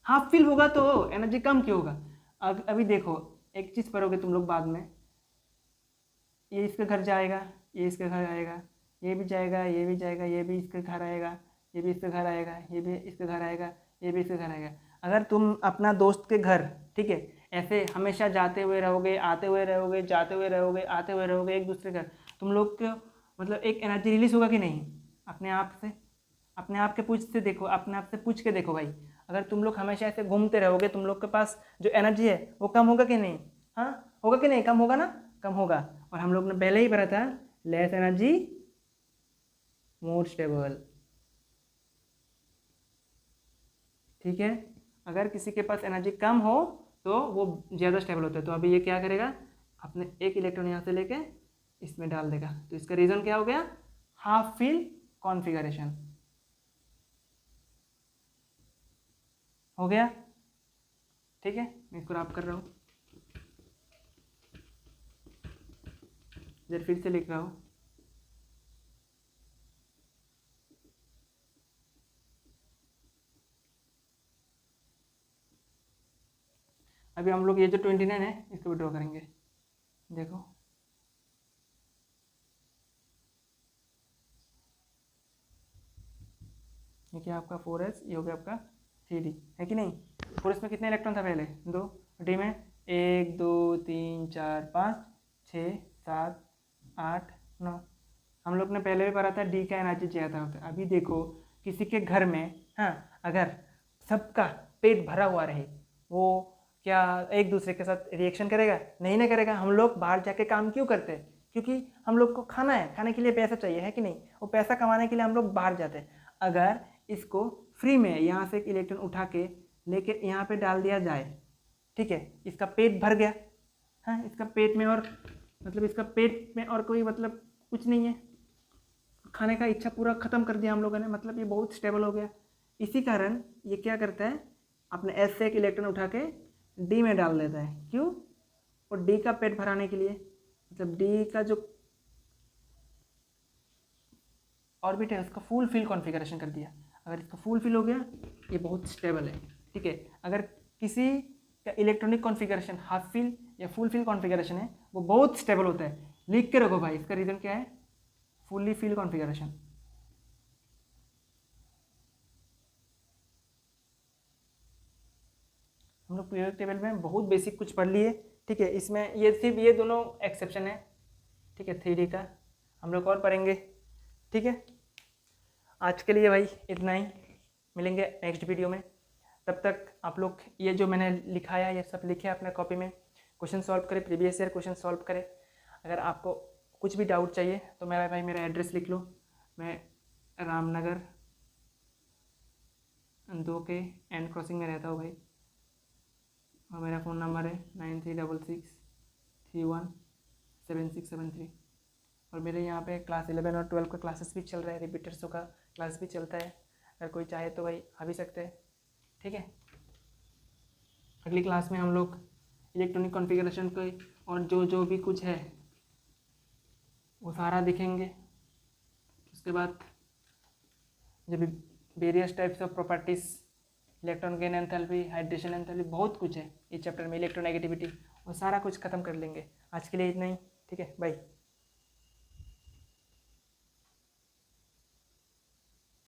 हाफ फिल होगा तो एनर्जी कम क्यों होगा। अभी देखो एक चीज़ पढ़ोगे तुम लोग बाद में, ये इसके घर जाएगा, ये इसके घर आएगा, ये भी जाएगा, ये भी जाएगा, ये भी इसके घर आएगा, ये भी इसके घर आएगा, ये भी इसके घर आएगा, ये भी इसके घर आएगा। अगर तुम अपना दोस्त के घर, ठीक है, ऐसे हमेशा जाते हुए रहोगे, आते हुए रहोगे, जाते हुए रहोगे, आते हुए रहोगे एक दूसरे घर, तुम लोग को मतलब एक एनर्जी रिलीज होगा कि नहीं, अपने आप से, अपने आप के अपने आप से पूछ के देखो भाई, अगर तुम लोग हमेशा ऐसे घूमते रहोगे तुम लोग के पास जो एनर्जी है वो कम होगा कि नहीं, हाँ होगा कि नहीं, कम होगा ना, कम होगा। और हम लोग ने पहले ही पढ़ा था लेस एनर्जी मोर स्टेबल, ठीक है, अगर किसी के पास एनर्जी कम हो तो वो ज़्यादा स्टेबल होता है। तो अभी ये क्या करेगा, अपने एक इलेक्ट्रॉन यहाँ से लेके इसमें डाल देगा, तो इसका रीज़न क्या हो गया, हाफ फिल कॉन्फ़िगरेशन हो गया, ठीक है, मैं इसको रब कर रहा हूँ। इधर फिर से लिख रहा हूँ, अभी हम लोग ये जो 29 है इसको भी ड्रॉ करेंगे। देखो ये क्या आपका 4s, ये हो गया आपका 3d, है कि नहीं। 4s में कितने इलेक्ट्रॉन था पहले, 2, डी में 1 2 3 4 5 6 7 8 9। हम लोग ने पहले भी पढ़ा था डी का एनर्जी ज़्यादा होता है। अभी देखो किसी के घर में, हाँ, अगर सबका पेट भरा हुआ रहे, वो क्या एक दूसरे के साथ रिएक्शन करेगा? नहीं ना करेगा। हम लोग बाहर जाके काम क्यों करते हैं? क्योंकि हम लोग को खाना है, खाने के लिए पैसा चाहिए, है कि नहीं। वो पैसा कमाने के लिए हम लोग बाहर जाते हैं। अगर इसको फ्री में यहाँ से एक इलेक्ट्रॉन उठा के लेके यहाँ पे डाल दिया जाए, ठीक है, इसका पेट भर गया, हाँ, इसका पेट में और मतलब इसका पेट में और कोई मतलब कुछ नहीं है, खाने का इच्छा पूरा ख़त्म कर दिया हम लोगों ने, मतलब ये बहुत स्टेबल हो गया। इसी कारण ये क्या करता है, अपने एस से एक इलेक्ट्रॉन उठा के डी में डाल देता है। क्यों? और डी का पेट भराने के लिए, मतलब डी का जो ऑर्बिट है उसका फुल फिल कॉन्फ़िगरेशन कर दिया। अगर इसका फुल फिल हो गया, ये बहुत स्टेबल है, ठीक है। अगर किसी का इलेक्ट्रॉनिक कॉन्फ़िगरेशन हाफ फिल या फुल फिल कॉन्फ़िगरेशन है, वो बहुत स्टेबल होता है। लिख के रखो भाई, इसका रीज़न क्या है, फुल्ली फिल कॉन्फ़िगरेशन। हम लोग पीरियोडिक टेबल में बहुत बेसिक कुछ पढ़ लिए, ठीक है। इसमें ये सिर्फ ये दोनों एक्सेप्शन है, ठीक है, थ्योरी का। हम लोग और पढ़ेंगे, ठीक है। आज के लिए भाई इतना ही, मिलेंगे नेक्स्ट वीडियो में। तब तक आप लोग ये जो मैंने लिखाया ये सब लिखे अपने कॉपी में, क्वेश्चन सॉल्व करें, प्रीवियस ईयर क्वेश्चन सॉल्व करें। अगर आपको कुछ भी डाउट चाहिए तो मेरा भाई मेरा एड्रेस लिख लो, मैं रामनगर 2 के एंड क्रॉसिंग में रहता हूँ भाई, और मेरा फ़ोन नंबर है 9366317673। और मेरे यहाँ पे क्लास 11 और 12 का क्लासेस भी चल रहा है, रिपीटर्सों का क्लास भी चलता है। अगर कोई चाहे तो भाई आ भी सकते हैं, ठीक है। अगली क्लास में हम लोग इलेक्ट्रॉनिक कॉन्फ़िगरेशन को और जो भी कुछ है वो सारा दिखेंगे। उसके बाद जब various types of properties, electron gain enthalpy, hydration enthalpy, बहुत कुछ है इस चैप्टर में, इलेक्ट्रोनेगेटिविटी, वो सारा कुछ खत्म कर लेंगे। आज के लिए इतना ही, ठीक है, बाय।